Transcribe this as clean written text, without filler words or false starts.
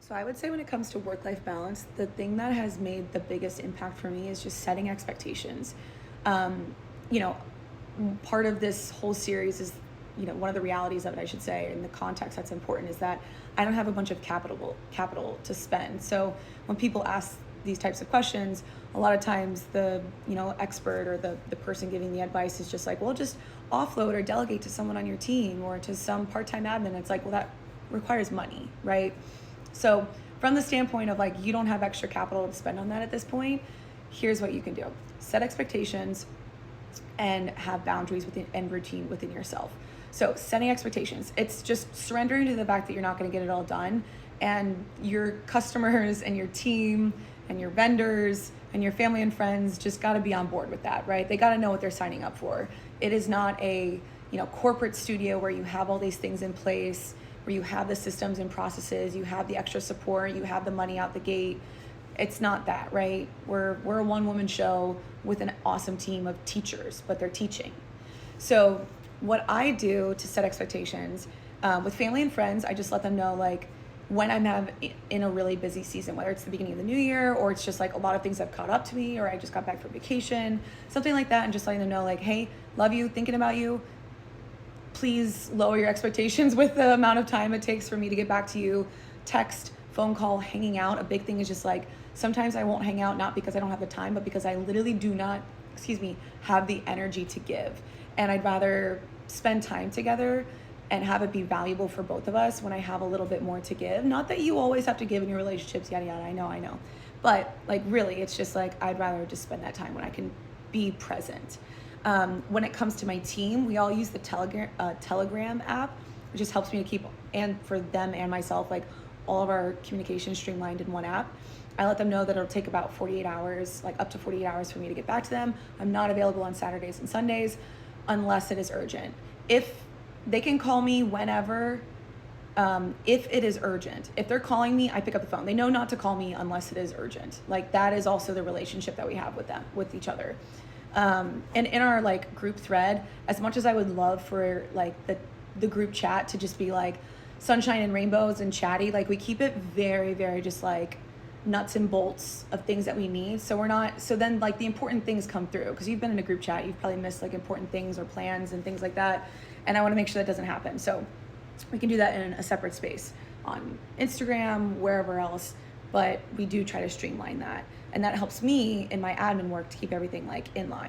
So I would say when it comes to work-life balance, the thing that has made the biggest impact for me is just setting expectations. Um, you know, Part of this whole series is, one of the realities of it, I should say, in the context that's important is that I don't have a bunch of capital to spend. So when people ask these types of questions, a lot of times the, expert or the person giving the advice is just like, well, just offload or delegate to someone on your team or to some part-time admin. It's like, well, that requires money, right? So from the standpoint of like, you don't have extra capital to spend on that at this point, here's what you can do. Set expectations and have boundaries within and routine within yourself. So setting expectations, it's just surrendering to the fact that you're not going to get it all done, and your customers and your team and your vendors and your family and friends just got to be on board with that, right? They got to know what they're signing up for. It is not a, corporate studio where you have all these things in place, where you have the systems and processes, you have the extra support, you have the money out the gate. It's not that, right? We're a one-woman show with an awesome team of teachers, but they're teaching. So what I do to set expectations with family and friends, I just let them know like when in a really busy season, whether it's the beginning of the new year or it's just like a lot of things have caught up to me or I just got back from vacation, something like that, and just letting them know like, hey, love you, thinking about you. Please lower your expectations with the amount of time it takes for me to get back to you. Text, phone call, hanging out. A big thing is just like, sometimes I won't hang out, not because I don't have the time, but because I literally do not, have the energy to give. And I'd rather spend time together and have it be valuable for both of us when I have a little bit more to give. Not that you always have to give in your relationships, yada, yada, I know. But like really, it's just like, I'd rather just spend that time when I can be present. When it comes to my team, we all use the Telegram app, which just helps me to keep, and for them and myself, like all of our communication streamlined in one app. I let them know that it'll take about 48 hours, like up to 48 hours for me to get back to them. I'm not available on Saturdays and Sundays unless it is urgent. If they can call me whenever, if it is urgent. If they're calling me, I pick up the phone. They know not to call me unless it is urgent. Like that is also the relationship that we have with each other. And in our like group thread, as much as I would love for like the group chat to just be like sunshine and rainbows and chatty, like we keep it very, very just like nuts and bolts of things that we need. So then like the important things come through, because you've been in a group chat, you've probably missed like important things or plans and things like that. And I want to make sure that doesn't happen. So we can do that in a separate space on Instagram, wherever else, but we do try to streamline that. And that helps me in my admin work to keep everything like in line.